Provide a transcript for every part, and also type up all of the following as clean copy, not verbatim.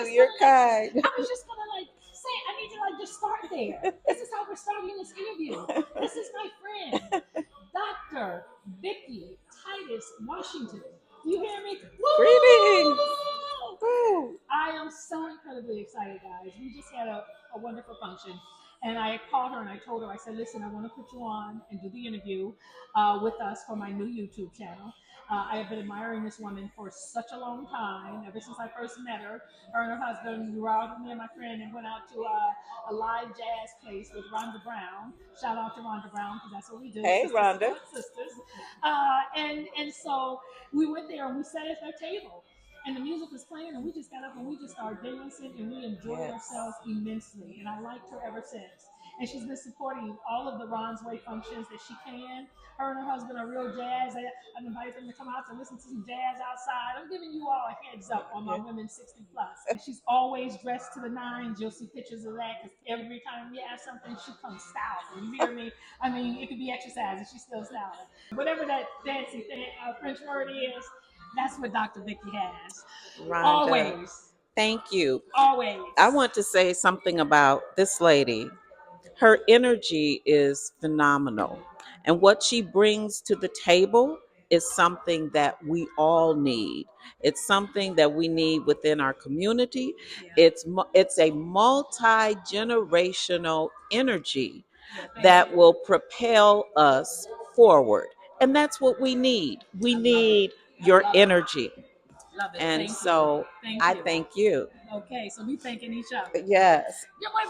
you. You're kind. I was just gonna like say, I need to like just start there. This is how we're starting this interview. This is my friend, Dr. Vicky Titus Washington. You hear me? Greetings. Woo! Woo. I am so incredibly excited, guys. We just had a wonderful function. And I called her and I told her, I said, listen, I want to put you on and do the interview with us for my new YouTube channel. I have been admiring this woman for such a long time, ever since I first met her. Her and her husband, me and my friend, and went out to a live jazz place with Rhonda Brown. Shout out to Rhonda Brown, because that's what we do. Hey, sisters Rhonda. support sisters. And so we went there and we sat at their table. And the music was playing, and we just got up and we just started dancing, and we enjoyed ourselves immensely. And I liked her ever since. And she's been supporting all of the Ron's Way functions that she can. Her and her husband are real jazz. I've invited them to come out to listen to some jazz outside. I'm giving you all a heads up on my women 60 plus. She's always dressed to the nines. You'll see pictures of that, because every time we have something, she comes styling. You hear me? I mean, it could be exercise and she's still styling. Whatever that fancy French word is, that's what Dr. Vicky has. Rhonda. Always. Thank you. Always. I want to say something about this lady. Her energy is phenomenal. And what she brings to the table is something that we all need. It's something that we need within our community. It's a multi-generational energy that will propel us forward. And that's what we need. We need your energy. Love it. And Thank so you. Thank I you. thank you. Okay, so we thanking each other. Yes. Yeah, wait.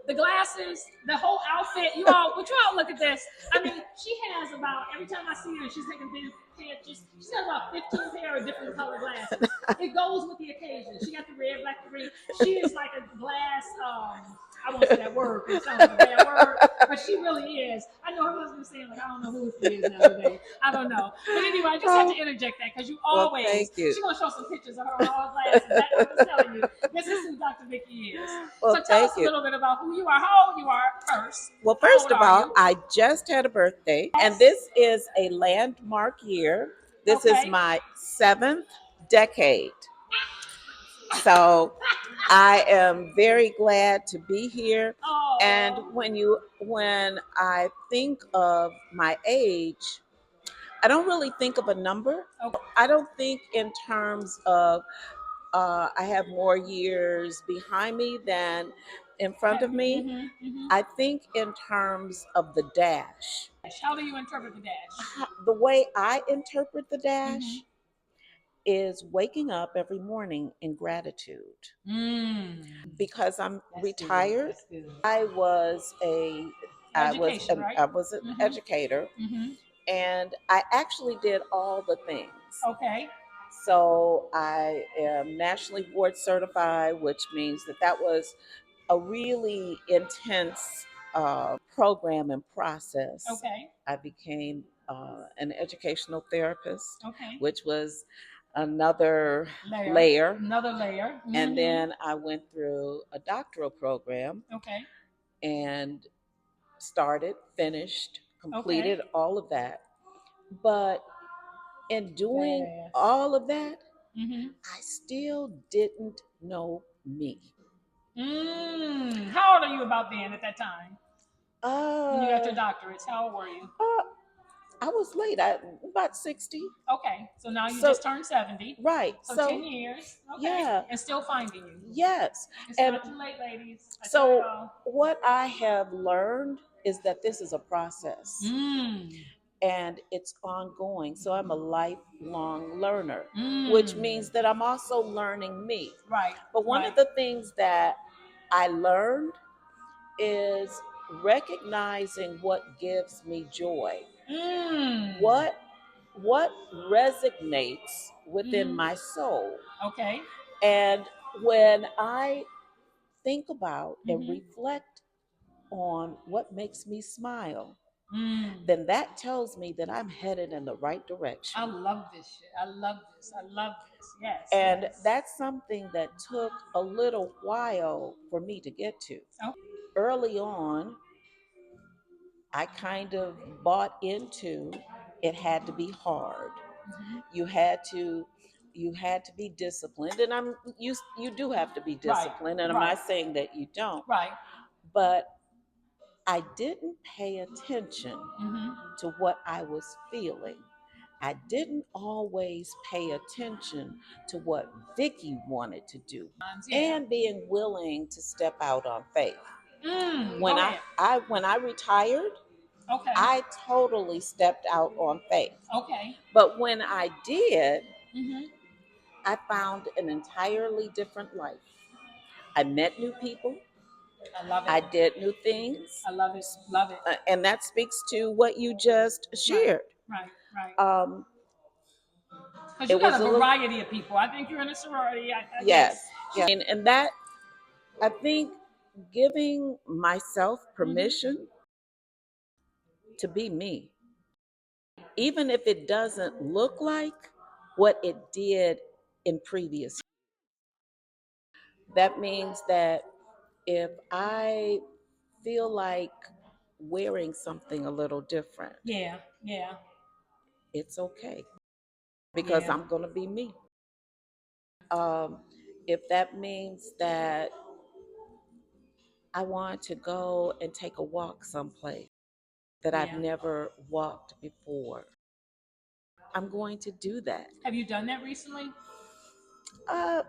The glasses, the whole outfit, you all look at this. I mean, she has about, every time I see her, she's taking pictures. She's got about 15 pair of different color glasses. It goes with the occasion. She got the red, black, the green. She is like a glass, I won't say that word because it sounds like a bad word, but she really is. I know her husband's saying, like, I don't know who she is nowadays. I don't know. But anyway, I just had to interject that, because you always, thank you. she's going to show some pictures of her with all glasses. I'm just telling you, this is who Dr. Vicky is. Well, so tell thank us you. a little bit about who you are, how old you are first. Well, How first old of are all, you? I just had a birthday, and this is a landmark year. This Okay. is my 7th decade. So I am very glad to be here. Oh. And when I think of my age, I don't really think of a number. Okay. I don't think in terms of I have more years behind me than in front of me. I think in terms of the dash. How do you interpret the dash? The way I interpret the dash is waking up every morning in gratitude. Because I'm retired. Good. I was Education, right? I was an educator, and I actually did all the things. Okay. So I am nationally board certified, which means that was a really intense program and process. Okay. I became an educational therapist, Okay. which was another layer. Another layer. And then I went through a doctoral program. Okay. And started, finished, completed all of that. But in doing all of that, I still didn't know me. How old are you about then at that time? When you got your doctorates, how old were you? I was late. About 60. Okay, so now you just turned 70. Right. So 10 years. Okay. Yeah. And still finding you. Yes. It's not too late, ladies. So what I have learned is that this is a process. And it's ongoing. So I'm a lifelong learner, which means that I'm also learning me. Right. But one of the things that I learned is recognizing what gives me joy. What resonates within my soul. Okay. And when I think about and reflect on what makes me smile, then that tells me that I'm headed in the right direction. I love this shit. I love this. Yes. And that's something that took a little while for me to get to. Oh. Early on, I kind of bought into it had to be hard. You had to you had to be disciplined, and you do have to be Right. disciplined, and I'm Right. not saying that you don't, Right. but I didn't pay attention Mm-hmm. to what I was feeling. I didn't always pay attention to what Vicky wanted to do Yeah. and being willing to step out on faith. Go When ahead. I retired, Okay. I totally stepped out on faith. Okay. But when I did, Mm-hmm. I found an entirely different life. I met new people. I love I it. did new things. I love it. Love it. And that speaks to what you just Right. shared. Right. Right. Um, Because you it got was a a little, variety of people. I think you're in a sorority. yes, Yes. yeah. And that, I think, giving myself permission to be me, even if it doesn't look like what it did in previous. That means that if I feel like wearing something a little different, Yeah. Yeah. it's okay because Yeah. I'm going to be me. Um, if that means that I want to go and take a walk someplace that I've Yeah. never walked before, I'm going to do that. Have you done that recently? Uh,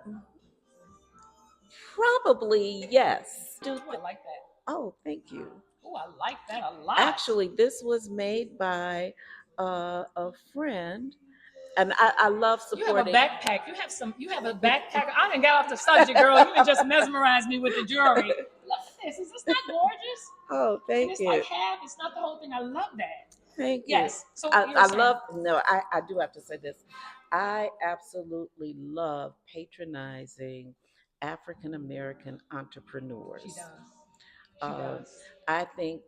Probably yes. Oh, I like that. Oh, thank you. Oh, I like that a lot. Actually, this was made by a friend, and I love You have a supporting. backpack. You have a backpack. I didn't get off the subject, girl. You done just mesmerized me with the jewelry. Look at this. Is this not gorgeous? Oh, And thank it's you. like half. It's not the whole thing. I love that. Thank you. Yes. So you were I saying. love, no, I do have to say this. I absolutely love patronizing African American entrepreneurs. She does. She Um, does. I think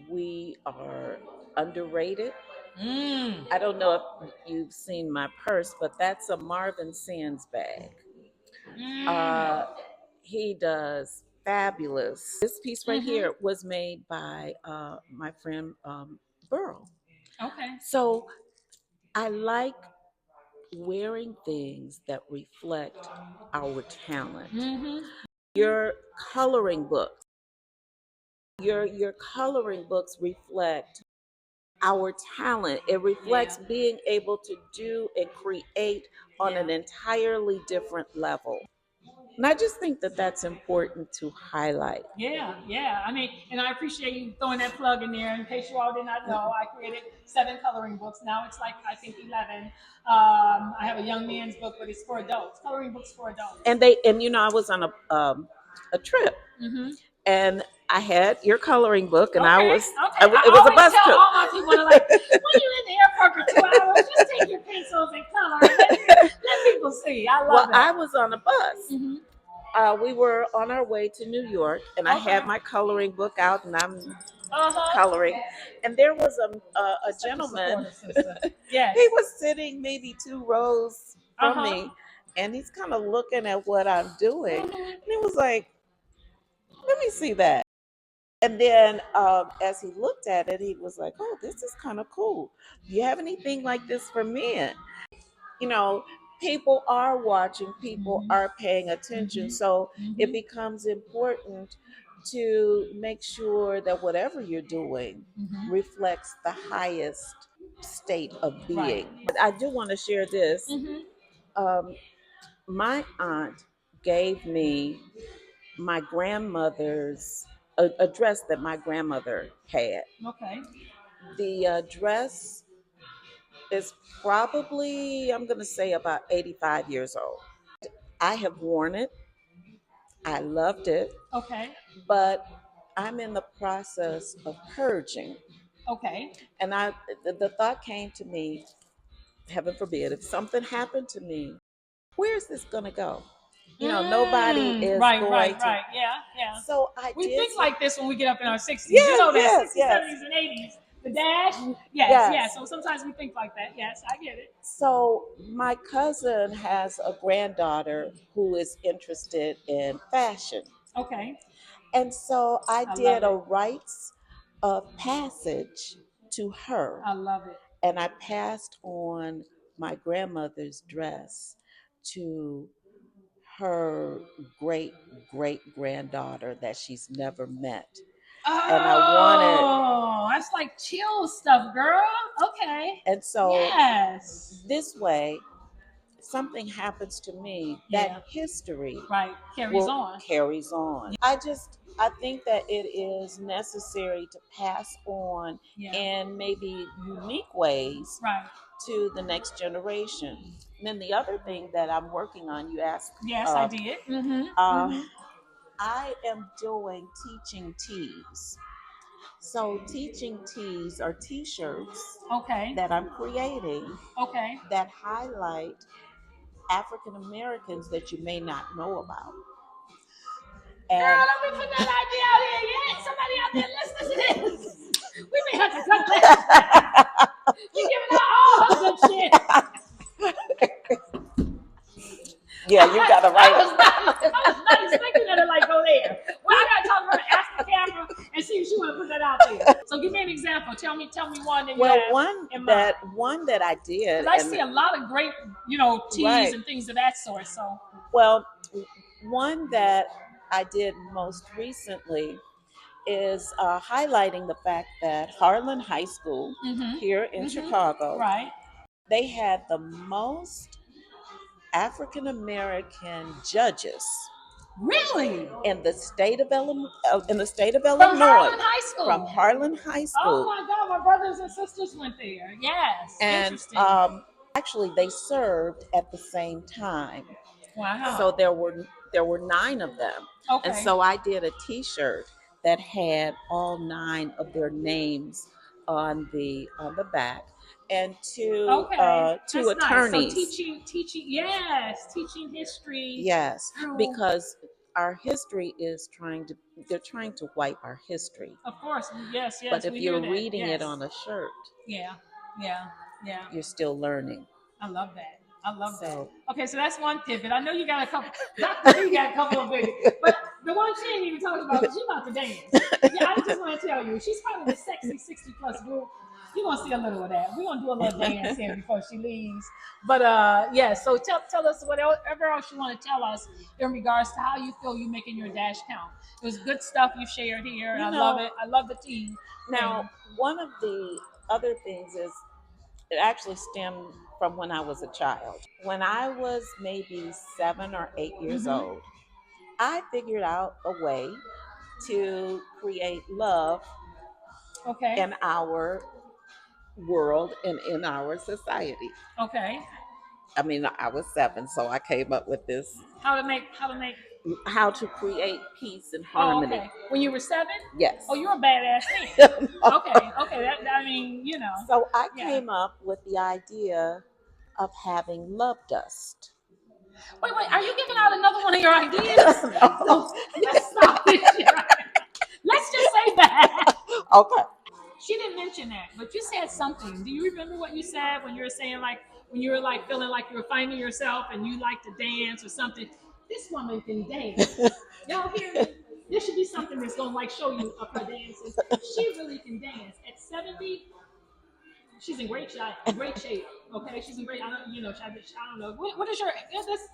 we are underrated. Mm. I don't know if you've seen my purse, but that's a Marvin Sands bag. Mm. Uh, he does fabulous. This piece right here was made by my friend Burl. Okay. So I like wearing things that reflect our talent. Mm-hmm. Your coloring books, your coloring books reflect our talent. It reflects Yeah. being able to do and create on Yeah. an entirely different level. And I just think that that's important to highlight. Yeah, yeah. I mean, and I appreciate you throwing that plug in there. In case you all did not know, I created 7 coloring books. Now it's like I think 11. I have a young man's book, but it's for adults. Coloring books for adults. And I was on a trip, Mm-hmm. and I had your coloring book, and Okay, okay. it I was a always bus tell trip. all my people, they're like, when you in the airport for 2 hours, just take your pencils and color and let people see. I Well, love I that. was on a bus. Mm-hmm. We were on our way to New York, and I Okay. had my coloring book out, and I'm Uh-huh. coloring. And there was a She's such a gentleman. supportive sister. Yes. He was sitting maybe 2 rows from Uh-huh. me, and he's kind of looking at what I'm doing. Mm-hmm. And he was like, "Let me see that." And then as he looked at it, he was like, "Oh, this is kind of cool. Do you have anything like this for men?" You know, people are watching, people Mm-hmm. are paying attention. So it Mm-hmm. becomes important to make sure that whatever you're doing Mm-hmm. reflects the highest state of Right. being. I do want to share this. Mm-hmm. Um, my aunt gave me my grandmother's a dress that my grandmother had. Okay. The dress is probably, I'm going to say, about 85 years old. I have worn it. I loved it, Okay. but I'm in the process of purging. Okay. And the thought came to me, heaven forbid, if something happened to me, where's this going to go? Nobody is Right, going right, to. right. Yeah, yeah. So I We did think some, like this when we get up in our 60s. You yes, know that yes, 60s, yes. 70s, and 80s. The dash? Yes, yes. Yes. So sometimes we think like that. Yes, I get it. So my cousin has a granddaughter who is interested in fashion. Okay. And so I I love did a it. rites of passage to her. I love it. And I passed on my grandmother's dress to her great great granddaughter that she's never met. And I wanted, Oh, that's like chill stuff, girl. Okay. and so Yes. this way, something happens to me, that Yeah. history Right. Carries will on. carries on. I think that it is necessary to pass on Yeah. in maybe unique ways Right. to the next generation. And then the other thing that I'm working on, you asked, Yes, I did. Mm-hmm. uh, Mm-hmm. I am doing teaching teas. So teaching teas are T-shirts Okay. that I'm creating Okay. that highlight African Americans that you may not know about. And Girl, let me put that idea out here. Yeah, somebody out there listening to this. We may have to cut that. You're giving out all her good shit. yeah, you got to write I was not expecting her to like go there. Well, I gotta talk to her, ask the camera, and see if she want to put that out there. So give me an example. Tell me one that you well, have in mind. one that I did, Because I and see a lot of great, teas right. and things of that sort. So Well, one that I did most recently is highlighting the fact that Harlan High School here in Chicago, right. they had the most African American judges Really? in the state of From Illinois, Harlan High from School. Harlan High Oh School. my God, my brothers and sisters went there. Yes, And interesting. actually they served at the same time. So Wow. there were 9 of them. And Okay. so I did a t-shirt that had all 9 of their names on the back, and Okay, two that's nice. So attorneys. teaching, yes, teaching history Yes, through. because our history is they're trying to wipe our history. Of course, yes, But yes, if we hear you're that. reading it Yes, on a shirt, yeah, yeah, yeah. you're still learning. I love that. I love that. So Okay, so that's one pivot. I know you got a couple. Dr. V got a couple of pivots, but the one she ain't even talking about, she about to dance. Yeah, I just want to tell you, she's part of the sexy 60 plus group. You're gonna see a little of that. We're gonna do a little dance here before she leaves. But yeah, so tell us whatever else you want to tell us in regards to how you feel you making your dash count. It was good stuff you shared here. you I love know, it. I love the team now thing. one of the other things is it actually stemmed from when I was a child. When I was maybe 7 or 8 years Mm-hmm. old, I figured out a way to create love Okay. in our world and in our society. Okay. I mean, I was 7, so I came up with this, How to make. how to create peace and Oh, harmony. okay. When you were 7? Yes. Oh, you're a badass man. Okay, okay. I mean, So I yeah. came up with the idea of having love dust. Wait. Are you giving out another one of your ideas? No. No, let's stop this shit right now. Let's just say that. Okay. She didn't mention that, but you said something. Do you remember what you said when you were saying like when you were like feeling like you were finding yourself and you like to dance or something? This woman can dance. Y'all hear me? There should be something that's gonna like show you of her dances. She really can dance. At 70, she's in great shape. Great shape. Okay, she's in great. I don't know. What is your?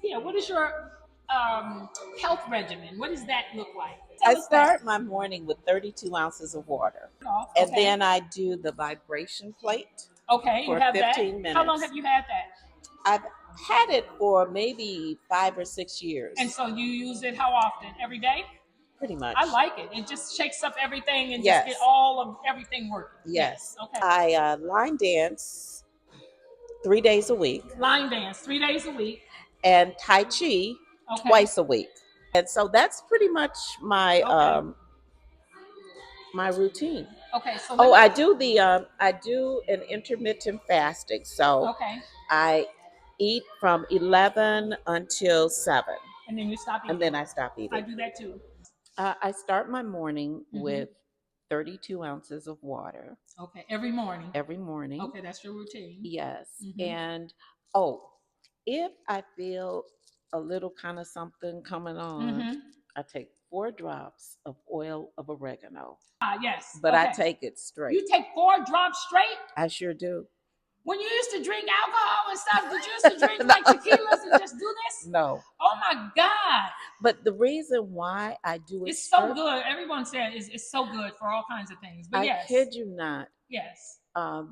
Yeah. What is your health regimen? What does that look like? I Tell us that. start my morning with 32 ounces of water. Off. And Okay. then I do the vibration plate Okay. You for have that. 15 How long minutes. have you had that? I've had it for maybe 5 or 6 years. And so you use it how often? Every day? Pretty much. I like it. It just shakes up everything and just Yes. get all of everything working. Yes. Okay. I line dance 3 days a week Line dance 3 days a week. and Tai Chi Okay. twice a week. And so that's pretty much my Okay. my routine. Okay. So Oh, I do an intermittent fasting. So okay. I eat from 11 until 7, And then you stop eating. and then I stop I eating. do that too. I start my morning Mm-hmm. with 32 ounces of water Okay. Every morning. every morning. Okay, that's your routine. Yes. Mm-hmm. And oh, if I feel a little kind of something coming on, Mm-hmm. I take 4 drops of oil of oregano. Yes. But Okay. I take it straight. You take 4 drops straight? I sure do. When you used to drink alcohol and stuff, did you used to drink like tequilas and just do this? No. Oh my God. But the reason why I do it It's so good. Everyone said it's so good for all kinds of things. But I yes. kid you not. Yes.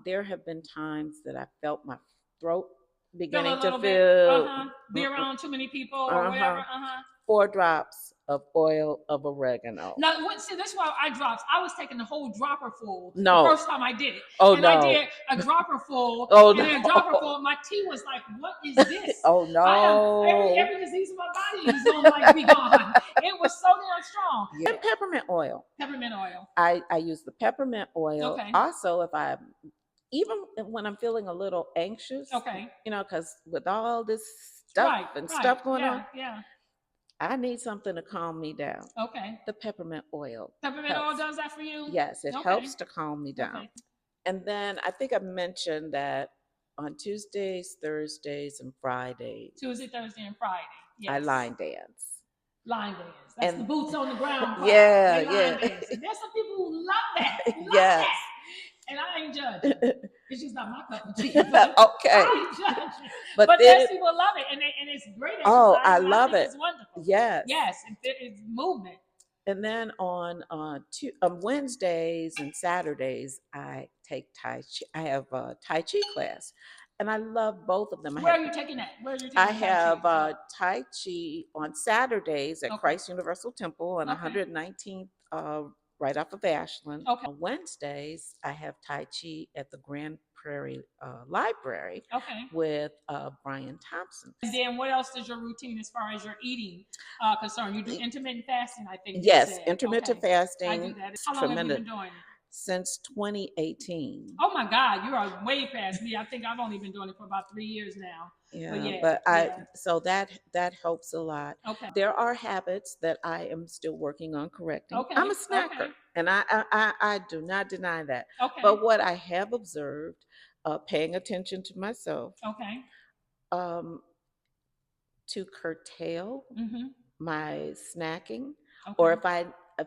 There have been times that I felt my throat Feel a beginning to little bit. feel Be around too many people or whatever. 4 drops of oil of oregano. Now, see, this is why I dropped. I was taking the whole dropper full No. the first time I did it. Oh, and no. I did a dropper full. Oh, and no. then a dropper full. My tea was like, what is this? Oh, no. Every disease in my body is going to like be gone. It was so damn strong. Yeah. And peppermint oil. Peppermint oil. I use the peppermint oil. Okay. Also, if I even when I'm feeling a little anxious, okay, you know, because with all this stuff stuff going on, yeah, I need something to calm me down. Okay. The peppermint oil. Peppermint oil does that for you? Yes, it helps to calm me down. Okay. And then I think I mentioned that on Tuesdays, Thursdays, and Fridays. Tuesday, Thursday, and Friday. Yes. I line dance. Line dance. That's the boots on the ground part. Yeah, they line dance. And there's some people who love that. Yes. That. And I ain't judging. It's just not my cup of tea. But okay. I ain't judging. But there's people love it, and it's great exercise. Oh, I love it. It's wonderful. Yes. Yes, it's movement. And then on Wednesdays and Saturdays, I take Tai Chi. I have a Tai Chi class, and I love both of them. Where are you taking that? Where are you taking I have Tai Chi on Saturdays at Okay. Christ Universal Temple on Okay. 119th, right off of Ashland. Okay. On Wednesdays, I have Tai Chi at the Grand Prairie Library Okay. with Brian Thompson. And then what else is your routine as far as your eating concerned? You do intermittent fasting, I think. Yes, intermittent fasting. I do that. How long have you been doing it? Since 2018. Oh my God, you are way past me. I think I've only been doing it for about 3 years now. So that helps a lot. Okay. There are habits that I am still working on correcting. Okay. I'm a snacker, and I do not deny that. Okay. But what I have observed, paying attention to myself, to curtail my snacking, or if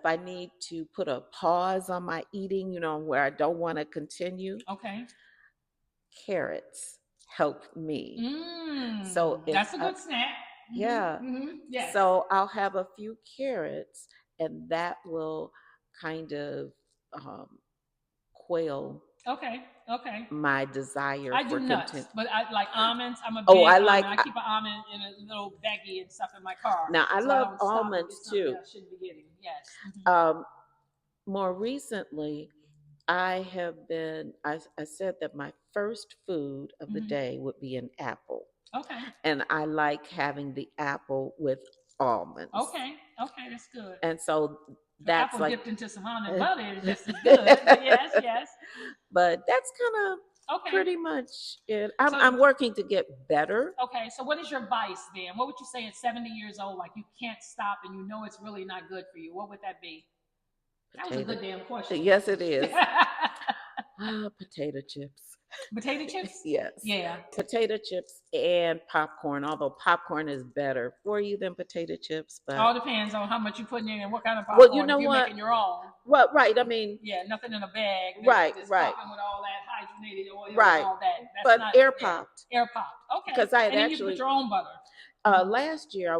I need to put a pause on my eating, you know, where I don't want to continue. Okay. Carrots help me. So that's a good snack. Yeah. Yes. So I'll have a few carrots, and that will kind of quail. Okay. My desire I for do nuts, but I like almonds. I'm a big I keep an almond in a little baggie and stuff in my car. Now I love almonds too. I shouldn't be getting. Yes. More recently, I said that my first food of the day would be an apple. Okay. And I like having the apple with almonds. Okay, that's good. And so that's apple like dipped into some almond butter is just as good. Yes. But that's kind of pretty much it. I'm working to get better. Okay, so what is your vice then? What would you say at 70 years old, like you can't stop and you know it's really not good for you? What would that be? That was a good damn question. Yes, it is. Potato chips. Potato chips? Yes. Yeah. Potato chips and popcorn, although popcorn is better for you than potato chips. But all depends on how much you're putting in and what kind of popcorn. Well, you know if you're what? making your own. Well, right. I mean, yeah, nothing in a bag. Right. Popping with all that hydrogenated oil right. and all that. That's but air popped. Air popped. Okay. Because I had and then actually you put your own butter. Last year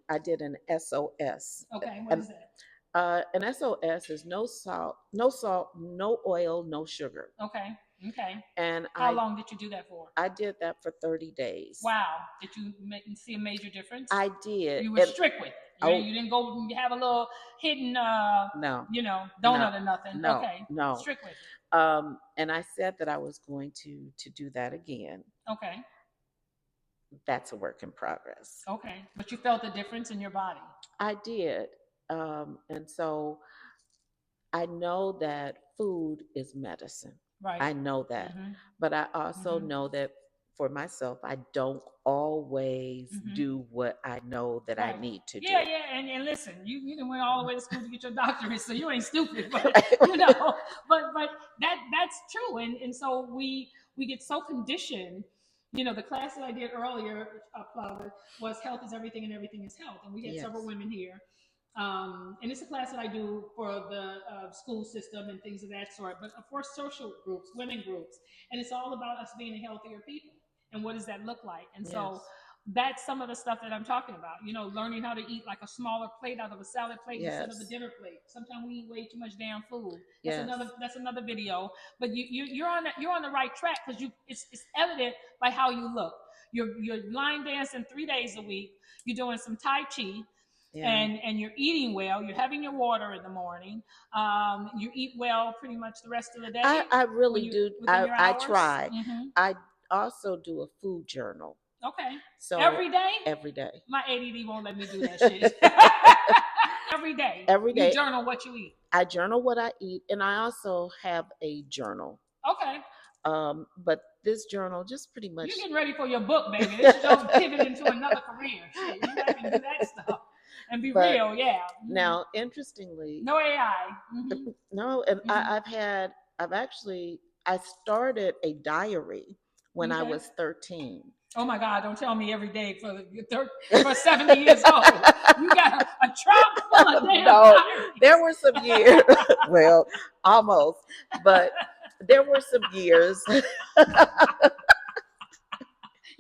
I did an SOS. Okay. What is that? An SOS is no salt, no oil, no sugar. Okay. And how long did you do that for? I did that for 30 days. Wow. Did you see a major difference? I did. You were strict with it. You didn't go have a little hidden no. donut or nothing. No. Okay. No. Strict with it. And I said that I was going to do that again. Okay. That's a work in progress. Okay. But you felt the difference in your body. I did. And so I know that food is medicine. Right. I know that. But I also know that for myself, I don't always do what I know that I need to do. Yeah. And listen, you didn't went all the way to school to get your doctorate, so you ain't stupid. But but that's true. And so we get so conditioned. The class that I did earlier was health is everything and everything is health. And we had several women here. And it's a class that I do for the school system and things of that sort, but for social groups, women groups. And it's all about us being healthier people. And what does that look like? And so Yes. that's some of the stuff that I'm talking about. You know, learning how to eat like a smaller plate out of a salad plate instead of a Yes. dinner plate. Sometimes we eat way too much damn food. Yes. That's another video. But you're on the right track because it's evident by how you look. You're line dancing 3 days a week. You're doing some Tai Chi, Yeah. and you're eating well. You're having your water in the morning. You eat well pretty much the rest of the day. I really do. Within your I hours. try. Mm-hmm. I also do a food journal. Okay. So every day? Every day. My ADD won't let me do that shit. Every day. Every day. You journal what you eat. I journal what I eat, and I also have a journal. Okay. But this journal just pretty much. You're getting ready for your book, baby. This is your pivot into another career. Shit, you can do that stuff and be real, yeah. Now, interestingly, no AI. Mm-hmm. No, and mm-hmm. I started a diary when I was 13. Oh my God, don't tell me every day for 70 years old. You got a trunk full of damn diaries. There were some years, well, almost, but there were some years. You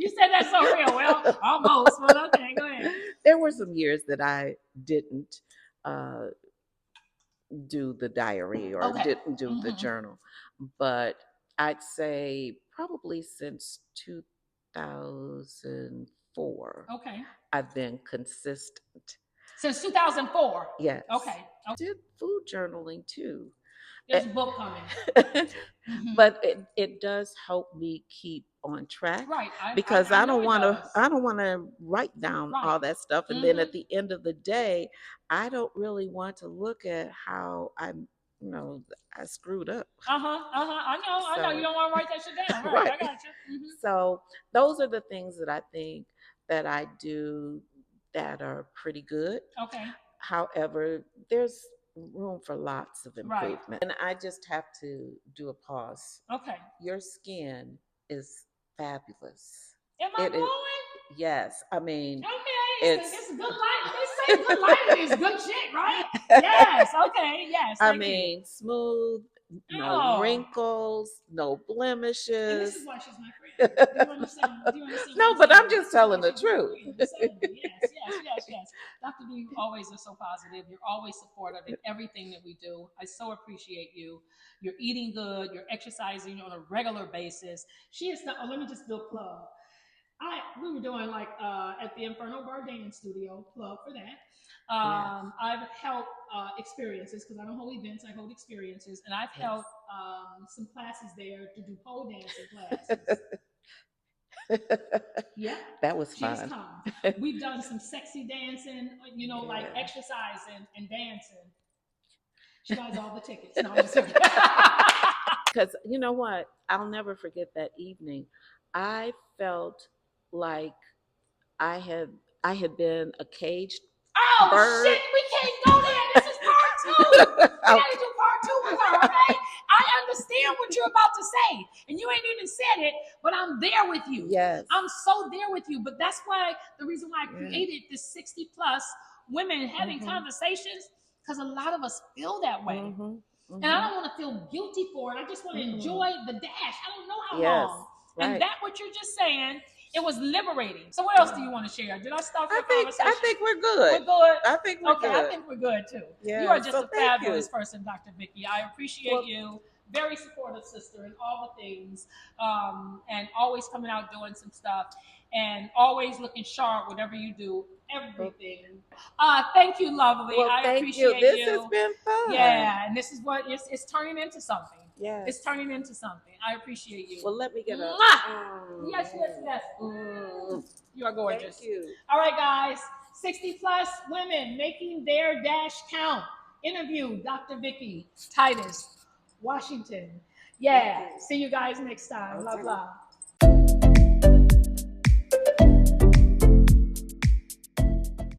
said that so real. Well, almost, but okay, go ahead. There were some years that I didn't do the diary or didn't do the journal, but I'd say probably since 2004. Okay. I've been consistent. Since 2004? Yes. Okay. I did food journaling too. There's a book coming. But it does help me keep on track. Right. Because I don't want to write down all that stuff. And then at the end of the day, I don't really want to look at how I screwed up. I know. You don't want to write that shit down. Right. I got you. Mm-hmm. So those are the things that I think that I do that are pretty good. Okay. However, there's room for lots of improvement. Right. And I just have to do a pause. Okay. Your skin is fabulous. Am I glowing? Yes. I mean, okay. It's good light. They say good lighting is good shit, right? Yes. Okay. Yes. I mean, smooth, no wrinkles, no blemishes. And this is why she's my friend. Do you understand? No, but I'm just telling the truth. Yes. Dr. B, you always are so positive. You're always supportive in everything that we do. I so appreciate you. You're eating good. You're exercising on a regular basis. She is not. Oh, let me just do a plug. We were doing like at the Inferno Bar Dance Studio, plug for that. I've held experiences because I don't hold events, I hold experiences, and I've held some classes there to do pole dancing classes. Yeah, that was fun. She's come. We've done some sexy dancing, like exercising and dancing. She buys all the tickets. No, I'm just kidding. Because you know what? I'll never forget that evening. I felt like I had been a caged bird. Shit, we can't go there. This is part 2. We gotta do part 2 with her, okay? I understand what you're about to say, and you ain't even said it, but I'm there with you. Yes. I'm so there with you, but that's why the reason why I created this 60 plus women having conversations, because a lot of us feel that way. And I don't want to feel guilty for it. I just want to enjoy the dash. I don't know how long. Right. And that what you're just saying, it was liberating. So what else do you want to share? Did I start the conversation? I think we're good. We're good? I think we're good. I think we're good too. Yeah, you are just a fabulous person, Dr. Vicky. I appreciate you. Very supportive sister in all the things. And always coming out doing some stuff. And always looking sharp, whatever you do. Everything. Thank you, lovely. Well, I appreciate you. This has been fun. Yeah, and this is what it's turning into something. Yes. It's turning into something. I appreciate you. Well, let me get a... Yes. You are gorgeous. Thank you. All right, guys. 60 plus women making their dash count. Interview Dr. Vicky Titus Washington. Yeah. See you guys next time. Love.